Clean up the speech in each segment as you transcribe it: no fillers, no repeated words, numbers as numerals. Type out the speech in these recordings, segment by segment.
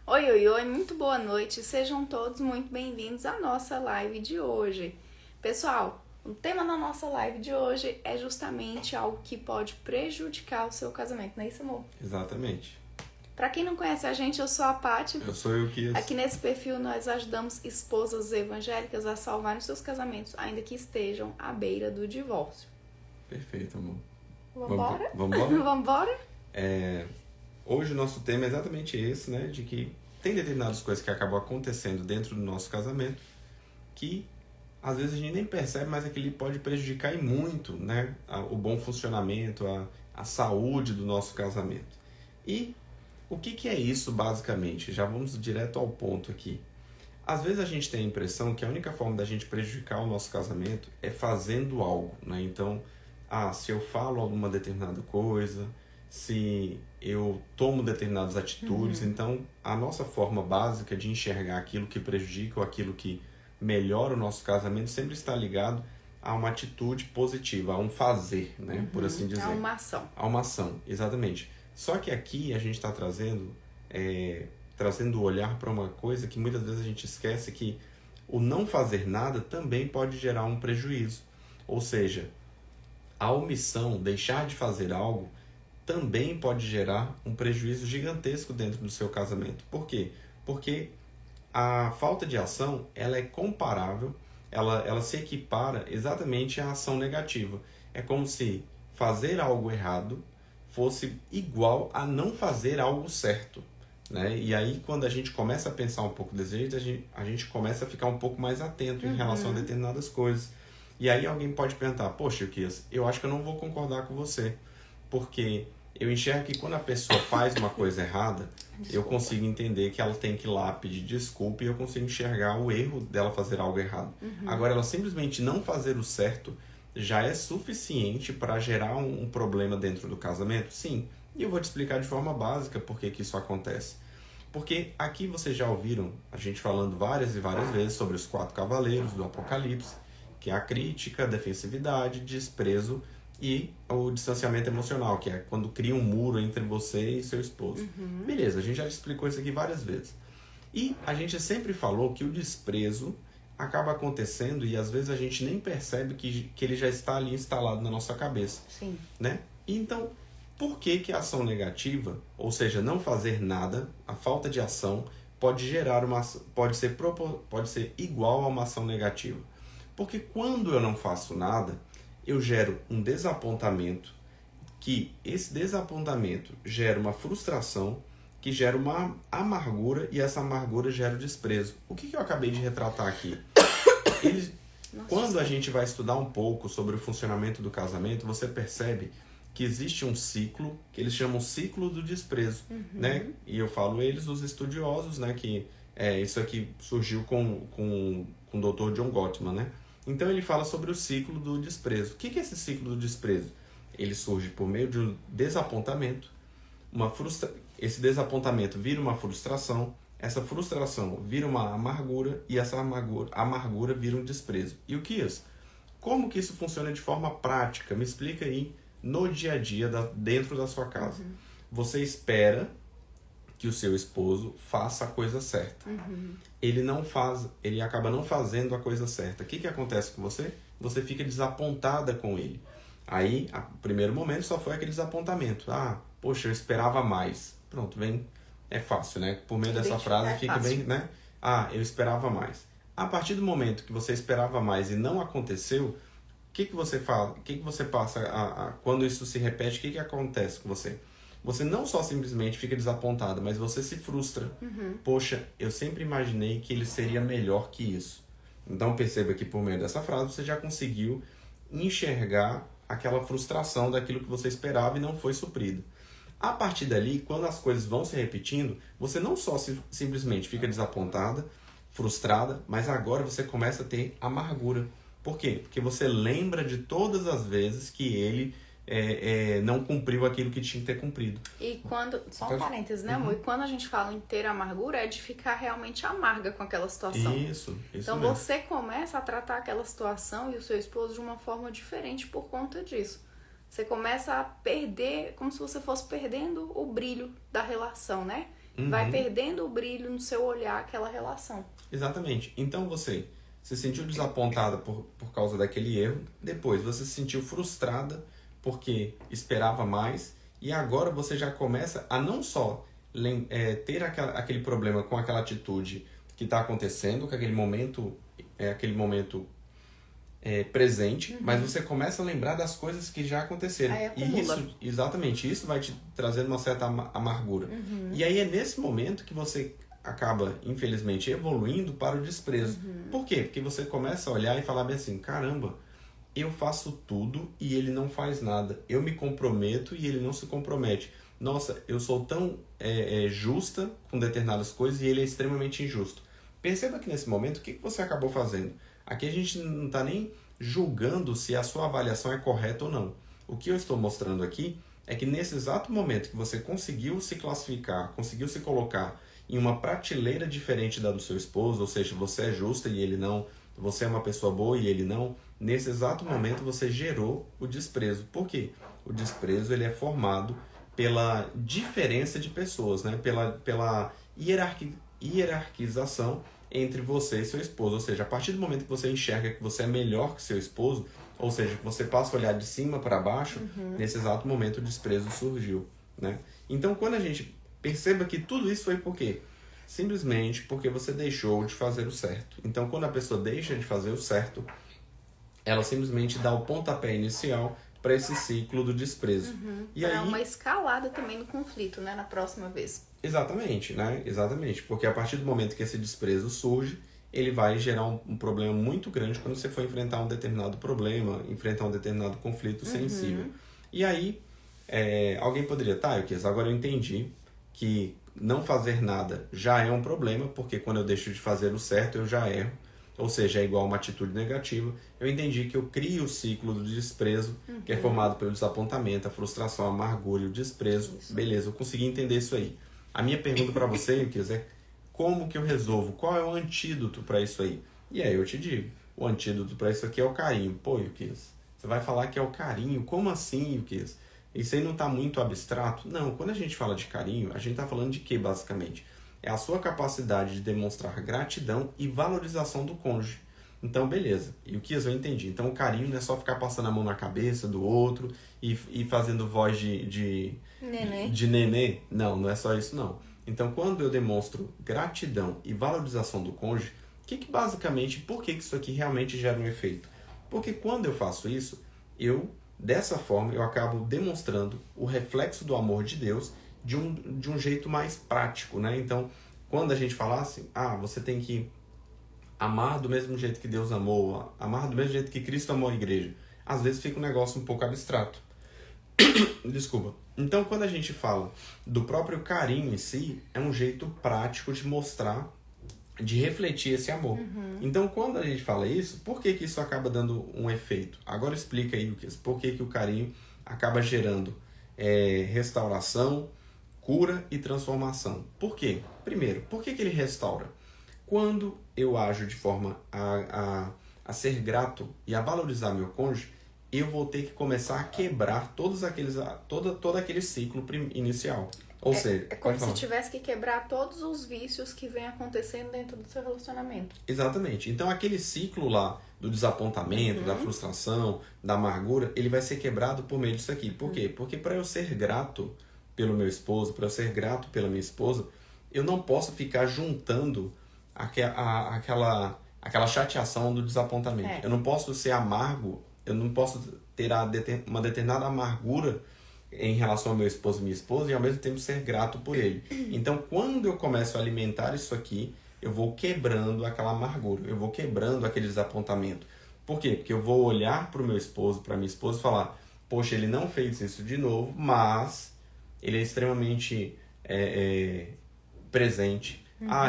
Oi, oi, oi, muito boa noite. Sejam todos muito bem-vindos à nossa live de hoje. Pessoal, o tema da nossa live de hoje é justamente algo que pode prejudicar o seu casamento, não é isso, amor? Exatamente. Pra quem não conhece a gente, eu sou a Paty. Eu sou eu que... Aqui nesse perfil nós ajudamos esposas evangélicas a salvarem seus casamentos, ainda que estejam à beira do divórcio. Perfeito, amor. Vambora? Vambora? Vambora? Hoje o nosso tema é exatamente esse, né? De que tem determinadas coisas que acabam acontecendo dentro do nosso casamento que às vezes a gente nem percebe, mas aquilo pode prejudicar e muito, né? O bom funcionamento, a saúde do nosso casamento. E o que é isso basicamente? Já vamos direto ao ponto aqui. Às vezes a gente tem a impressão que a única forma da gente prejudicar o nosso casamento é fazendo algo, né? Então, se eu falo alguma determinada coisa, se eu tomo determinadas atitudes, então a nossa forma básica de enxergar aquilo que prejudica ou aquilo que melhora o nosso casamento sempre está ligado a uma atitude positiva, a um fazer, né? Por assim dizer. A uma ação. A uma ação, exatamente. Só que aqui a gente está trazendo o olhar para uma coisa que muitas vezes a gente esquece, que o não fazer nada também pode gerar um prejuízo. Ou seja, a omissão, deixar de fazer algo, também pode gerar um prejuízo gigantesco dentro do seu casamento. Por quê? Porque a falta de ação, ela é comparável, ela se equipara exatamente à ação negativa. É como se fazer algo errado fosse igual a não fazer algo certo, né? E aí, quando a gente começa a pensar um pouco desse jeito, a gente começa a ficar um pouco mais atento em relação a determinadas coisas. E aí alguém pode perguntar, poxa, Kias, eu acho que eu não vou concordar com você, porque eu enxergo que quando a pessoa faz uma coisa errada, eu consigo entender que ela tem que ir lá pedir desculpa e eu consigo enxergar o erro dela fazer algo errado. Agora, ela simplesmente não fazer o certo já é suficiente para gerar um problema dentro do casamento? Sim. E eu vou te explicar de forma básica por que isso acontece. Porque aqui vocês já ouviram a gente falando várias e várias vezes sobre os 4 cavaleiros do Apocalipse, que é a crítica, a defensividade, desprezo e o distanciamento emocional, que é quando cria um muro entre você e seu esposo. Beleza, a gente já explicou isso aqui várias vezes. E a gente sempre falou que o desprezo acaba acontecendo e às vezes a gente nem percebe que ele já está ali instalado na nossa cabeça. Sim. Né? Então, por que a ação negativa, ou seja, não fazer nada, a falta de ação, pode ser igual a uma ação negativa? Porque quando eu não faço nada, eu gero um desapontamento, que esse desapontamento gera uma frustração, que gera uma amargura, e essa amargura gera o desprezo. O que eu acabei de retratar aqui? Quando a gente vai estudar um pouco sobre o funcionamento do casamento, você percebe que existe um ciclo, que eles chamam ciclo do desprezo, né? E eu falo eles, os estudiosos, né? Que isso aqui surgiu com o Dr. John Gottman, né? Então ele fala sobre o ciclo do desprezo. O que é esse ciclo do desprezo? Ele surge por meio de um desapontamento, esse desapontamento vira uma frustração, essa frustração vira uma amargura e essa amargura vira um desprezo. E o que é isso? Como que isso funciona de forma prática? Me explica aí no dia a dia, dentro da sua casa. Você espera que o seu esposo faça a coisa certa. Ele acaba não fazendo a coisa certa. O que acontece com você? Você fica desapontada com ele. Aí, o primeiro momento só foi aquele desapontamento. Poxa, eu esperava mais. Pronto, é fácil, né? Por meio dessa frase fica bem, né? Eu esperava mais. A partir do momento que você esperava mais e não aconteceu, o que você fala? O que você passa quando isso se repete? O que acontece com você? Você não só simplesmente fica desapontada, mas você se frustra. Poxa, eu sempre imaginei que ele seria melhor que isso. Então perceba que por meio dessa frase você já conseguiu enxergar aquela frustração daquilo que você esperava e não foi suprido. A partir dali, quando as coisas vão se repetindo, você não só simplesmente fica desapontada, frustrada, mas agora você começa a ter amargura. Por quê? Porque você lembra de todas as vezes que ele não cumpriu aquilo que tinha que ter cumprido. E quando... Só um parênteses, né, amor? E quando a gente fala em ter amargura, é de ficar realmente amarga com aquela situação. Isso então mesmo. Você começa a tratar aquela situação e o seu esposo de uma forma diferente por conta disso. Você começa a perder, como se você fosse perdendo o brilho da relação, né? vai perdendo o brilho no seu olhar aquela relação. Exatamente. Então você se sentiu desapontada por causa daquele erro, depois você se sentiu frustrada porque esperava mais, e agora você já começa a não só ter aquele problema com aquela atitude que está acontecendo, com aquele momento presente, mas você começa a lembrar das coisas que já aconteceram. Aí e isso, exatamente, isso vai te trazendo uma certa amargura. E aí é nesse momento que você acaba, infelizmente, evoluindo para o desprezo. Por quê? Porque você começa a olhar e falar bem assim, caramba, eu faço tudo e ele não faz nada. Eu me comprometo e ele não se compromete. Nossa, eu sou tão justa com determinadas coisas e ele é extremamente injusto. Perceba que nesse momento, o que você acabou fazendo? Aqui a gente não está nem julgando se a sua avaliação é correta ou não. O que eu estou mostrando aqui é que nesse exato momento que você conseguiu se classificar, conseguiu se colocar em uma prateleira diferente da do seu esposo, ou seja, você é justa e ele não, você é uma pessoa boa e ele não, nesse exato momento você gerou o desprezo. Por quê? O desprezo ele é formado pela diferença de pessoas, né? Pela hierarquização entre você e seu esposo. Ou seja, a partir do momento que você enxerga que você é melhor que seu esposo, ou seja, que você passa a olhar de cima para baixo, nesse exato momento o desprezo surgiu, né? Então, quando a gente perceba que tudo isso foi por quê? Simplesmente porque você deixou de fazer o certo. Então, quando a pessoa deixa de fazer o certo, ela simplesmente dá o pontapé inicial para esse ciclo do desprezo. E para aí, uma escalada também no conflito, né? Na próxima vez. exatamente, né? Exatamente. Porque a partir do momento que esse desprezo surge, ele vai gerar um problema muito grande quando você for enfrentar um determinado problema, enfrentar um determinado conflito sensível. E aí, alguém poderia, tá, Euquias, agora eu entendi que não fazer nada já é um problema, porque quando eu deixo de fazer o certo, eu já erro. Ou seja, é igual a uma atitude negativa. Eu entendi que eu crio o ciclo do desprezo, que é formado pelo desapontamento, a frustração, a amargura e o desprezo. Isso. Beleza, eu consegui entender isso aí. A minha pergunta para você, Euquias, é como que eu resolvo? Qual é o antídoto para isso aí? E aí eu te digo, o antídoto para isso aqui é o carinho. Pô, Euquias, você vai falar que é o carinho? Como assim, Euquias? Isso aí não está muito abstrato? Não, quando a gente fala de carinho, a gente está falando de quê, basicamente? É a sua capacidade de demonstrar gratidão e valorização do cônjuge. Então, beleza. E o que eu entendi? Então, o carinho não é só ficar passando a mão na cabeça do outro e fazendo voz de nenê. Não, não é só isso, não. Então, quando eu demonstro gratidão e valorização do cônjuge, por que isso aqui realmente gera um efeito? Porque quando eu faço isso, dessa forma, eu acabo demonstrando o reflexo do amor de Deus de um jeito mais prático, né? Então, quando a gente fala assim, você tem que amar do mesmo jeito que Deus amou, amar do mesmo jeito que Cristo amou a igreja, às vezes fica um negócio um pouco abstrato. Desculpa. Então, quando a gente fala do próprio carinho em si, é um jeito prático de mostrar, de refletir esse amor. Então, quando a gente fala isso, por que isso acaba dando um efeito? Agora explica aí, Lucas, por que o carinho acaba gerando restauração, cura e transformação. Por quê? Primeiro, por que ele restaura? Quando eu ajo de forma a ser grato e a valorizar meu cônjuge, eu vou ter que começar a quebrar todo aquele ciclo inicial. Ou seja, é como se tivesse que quebrar todos os vícios que vem acontecendo dentro do seu relacionamento. Exatamente. Então aquele ciclo lá do desapontamento, da frustração, da amargura, ele vai ser quebrado por meio disso aqui. Por quê? Porque para eu ser grato pelo meu esposo, para eu ser grato pela minha esposa, eu não posso ficar juntando aquela chateação do desapontamento. Eu não posso ser amargo, eu não posso ter uma determinada amargura em relação ao meu esposo e minha esposa e ao mesmo tempo ser grato por ele. Então, quando eu começo a alimentar isso aqui, eu vou quebrando aquela amargura, eu vou quebrando aquele desapontamento. Por quê? Porque eu vou olhar para o meu esposo, para minha esposa e falar, poxa, ele não fez isso de novo, mas ele é extremamente presente.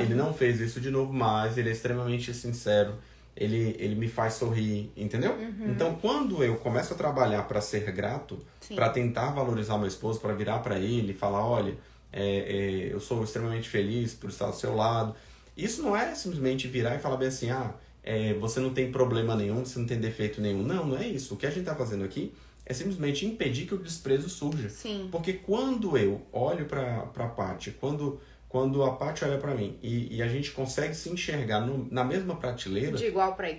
Ele não fez isso de novo, mas ele é extremamente sincero. Ele me faz sorrir, entendeu? Então, quando eu começo a trabalhar para ser grato, para tentar valorizar meu esposo, para virar para ele e falar, olha, eu sou extremamente feliz por estar ao seu lado. Isso não é simplesmente virar e falar bem assim, você não tem problema nenhum, você não tem defeito nenhum. Não, não é isso. O que a gente está fazendo aqui é simplesmente impedir que o desprezo surja. Sim. Porque quando eu olho para a Paty, quando quando a Paty olha para mim e a gente consegue se enxergar na mesma prateleira, de igual para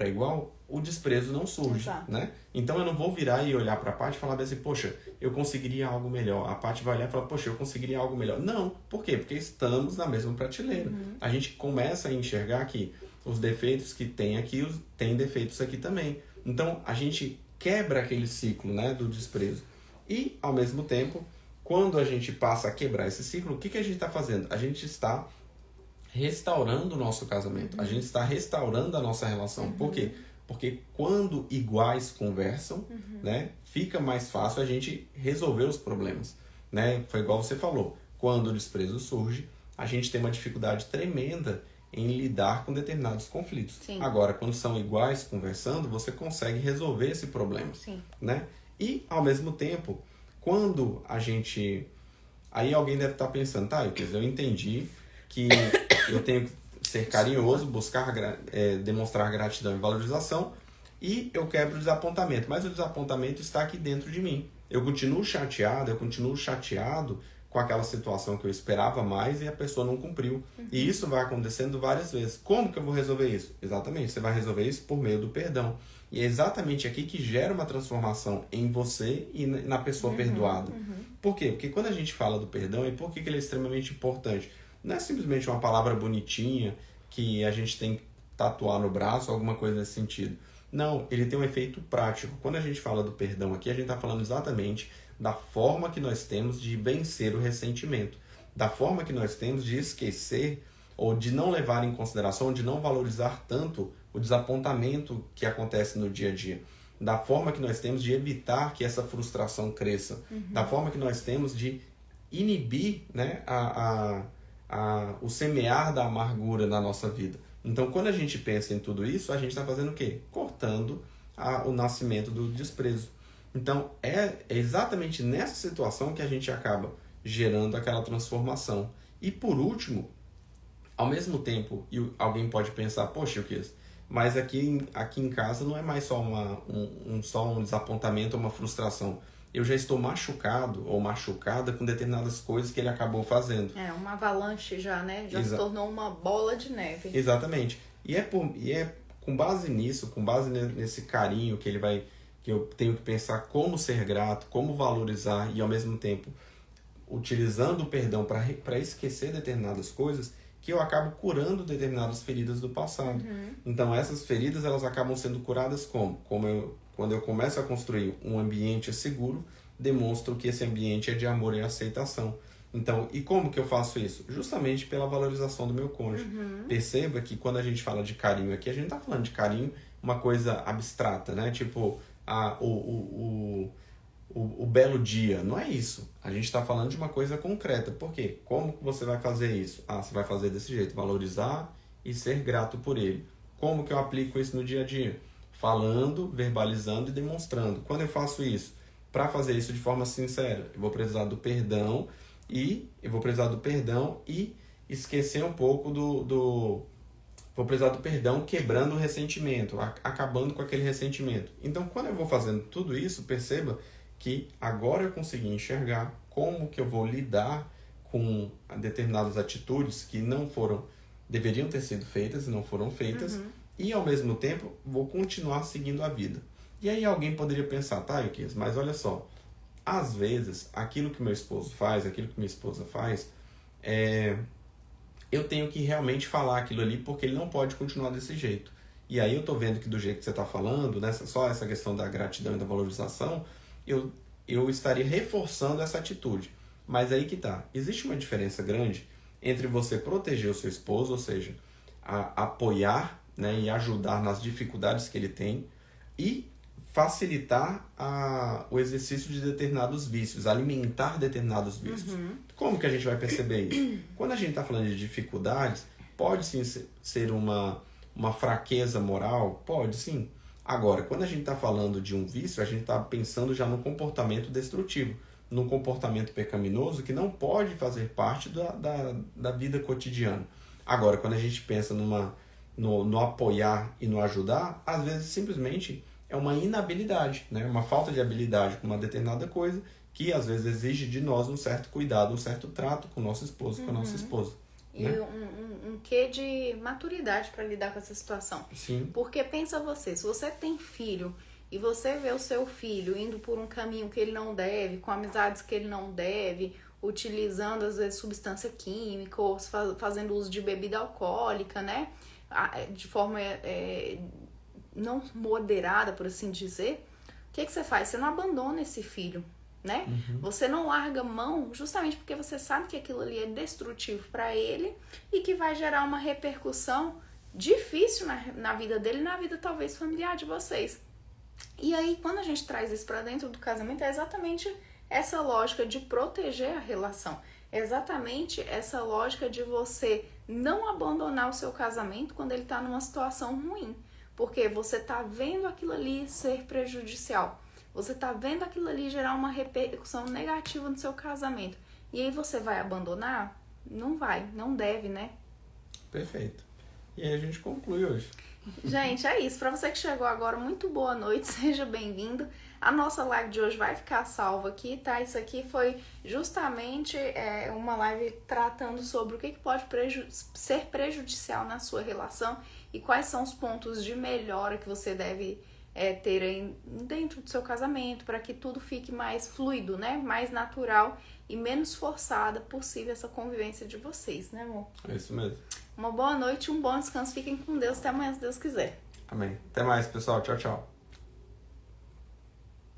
igual, o desprezo não surge, Exato. né? Então eu não vou virar e olhar para a Paty e falar assim, poxa, eu conseguiria algo melhor. A Paty vai olhar e falar, poxa, eu conseguiria algo melhor. Não, por quê? Porque estamos na mesma prateleira. A gente começa a enxergar que os defeitos que tem aqui, tem defeitos aqui também. Então a gente quebra aquele ciclo, né, do desprezo. E, ao mesmo tempo, quando a gente passa a quebrar esse ciclo, o que a gente está fazendo? A gente está restaurando o nosso casamento. A gente está restaurando a nossa relação. Por quê? Porque quando iguais conversam, né, fica mais fácil a gente resolver os problemas. Né? Foi igual você falou. Quando o desprezo surge, a gente tem uma dificuldade tremenda em lidar com determinados conflitos. Sim. Agora, quando são iguais conversando, você consegue resolver esse problema. Sim. Né? E, ao mesmo tempo, quando a gente... Aí alguém deve estar pensando, tá, eu entendi que eu tenho que ser carinhoso, buscar demonstrar gratidão e valorização, e eu quebro o desapontamento. Mas o desapontamento está aqui dentro de mim. Eu continuo chateado com aquela situação que eu esperava mais e a pessoa não cumpriu. E isso vai acontecendo várias vezes. Como que eu vou resolver isso? Exatamente, você vai resolver isso por meio do perdão. E é exatamente aqui que gera uma transformação em você e na pessoa perdoada. Por quê? Porque quando a gente fala do perdão, e por que ele é extremamente importante? Não é simplesmente uma palavra bonitinha que a gente tem que tatuar no braço, alguma coisa nesse sentido. Não, ele tem um efeito prático. Quando a gente fala do perdão aqui, a gente está falando exatamente da forma que nós temos de vencer o ressentimento, da forma que nós temos de esquecer ou de não levar em consideração, de não valorizar tanto o desapontamento que acontece no dia a dia, da forma que nós temos de evitar que essa frustração cresça, da forma que nós temos de inibir, né, o semear da amargura na nossa vida. Então, quando a gente pensa em tudo isso, a gente está fazendo o quê? Cortando o nascimento do desprezo. Então, é exatamente nessa situação que a gente acaba gerando aquela transformação. E por último, ao mesmo tempo, alguém pode pensar, poxa, mas aqui em casa não é mais só só um desapontamento ou uma frustração. Eu já estou machucado ou machucada com determinadas coisas que ele acabou fazendo. É, uma avalanche já, né? Já se tornou uma bola de neve. Exatamente. E é com base nisso, com base nesse carinho que eu tenho que pensar como ser grato, como valorizar e ao mesmo tempo utilizando o perdão para esquecer determinadas coisas, que eu acabo curando determinadas feridas do passado. Então essas feridas elas acabam sendo curadas quando eu começo a construir um ambiente seguro, demonstro que esse ambiente é de amor e aceitação. Então, e como que eu faço isso? Justamente pela valorização do meu cônjuge. Perceba que quando a gente fala de carinho aqui, a gente está falando de carinho, uma coisa abstrata, né? Tipo, o belo dia. Não é isso. A gente está falando de uma coisa concreta. Por quê? Como que você vai fazer isso? Você vai fazer desse jeito, valorizar e ser grato por ele. Como que eu aplico isso no dia a dia? Falando, verbalizando e demonstrando. Quando eu faço isso, para fazer isso de forma sincera, eu vou precisar do perdão e esquecer um pouco vou precisar do perdão quebrando o ressentimento, acabando com aquele ressentimento. Então, quando eu vou fazendo tudo isso, perceba que agora eu consegui enxergar como que eu vou lidar com determinadas atitudes que deveriam ter sido feitas e não foram feitas, e ao mesmo tempo vou continuar seguindo a vida. E aí alguém poderia pensar, tá, Euquias, mas olha só, às vezes aquilo que meu esposo faz, aquilo que minha esposa faz, eu tenho que realmente falar aquilo ali porque ele não pode continuar desse jeito. E aí eu tô vendo que do jeito que você está falando, né, só essa questão da gratidão e da valorização, eu estaria reforçando essa atitude. Mas aí que tá, existe uma diferença grande entre você proteger o seu esposo, ou seja, apoiar, né, e ajudar nas dificuldades que ele tem, e facilitar o exercício de determinados vícios, alimentar determinados vícios. Como que a gente vai perceber isso? Quando a gente está falando de dificuldades, pode sim ser uma fraqueza moral? Pode sim. Agora, quando a gente está falando de um vício, a gente está pensando já no comportamento destrutivo, num comportamento pecaminoso que não pode fazer parte da vida cotidiana. Agora, quando a gente pensa no apoiar e no ajudar, às vezes simplesmente é uma inabilidade, né? Uma falta de habilidade com uma determinada coisa que às vezes exige de nós um certo cuidado, um certo trato com o nosso esposo, com a nossa esposa. E né? um quê de maturidade para lidar com essa situação. Sim. Porque pensa você, se você tem filho e você vê o seu filho indo por um caminho que ele não deve, com amizades que ele não deve, utilizando às vezes substância química ou fazendo uso de bebida alcoólica, né? De forma não moderada, por assim dizer, o que você faz? Você não abandona esse filho, né? Você não larga mão justamente porque você sabe que aquilo ali é destrutivo para ele e que vai gerar uma repercussão difícil na vida dele e na vida talvez familiar de vocês. E aí, quando a gente traz isso para dentro do casamento, é exatamente essa lógica de proteger a relação. É exatamente essa lógica de você não abandonar o seu casamento quando ele está numa situação ruim. Porque você está vendo aquilo ali ser prejudicial. Você está vendo aquilo ali gerar uma repercussão negativa no seu casamento. E aí você vai abandonar? Não vai, não deve, né? Perfeito. E aí a gente conclui hoje. Gente, é isso. Para você que chegou agora, muito boa noite, seja bem-vindo. A nossa live de hoje vai ficar salva aqui, tá? Isso aqui foi justamente uma live tratando sobre o que pode ser prejudicial na sua relação e quais são os pontos de melhora que você deve ter aí dentro do seu casamento para que tudo fique mais fluido, né? Mais natural e menos forçada possível essa convivência de vocês, né, amor? É isso mesmo. Uma boa noite, um bom descanso. Fiquem com Deus. Até amanhã, se Deus quiser. Amém. Até mais, pessoal. Tchau, tchau.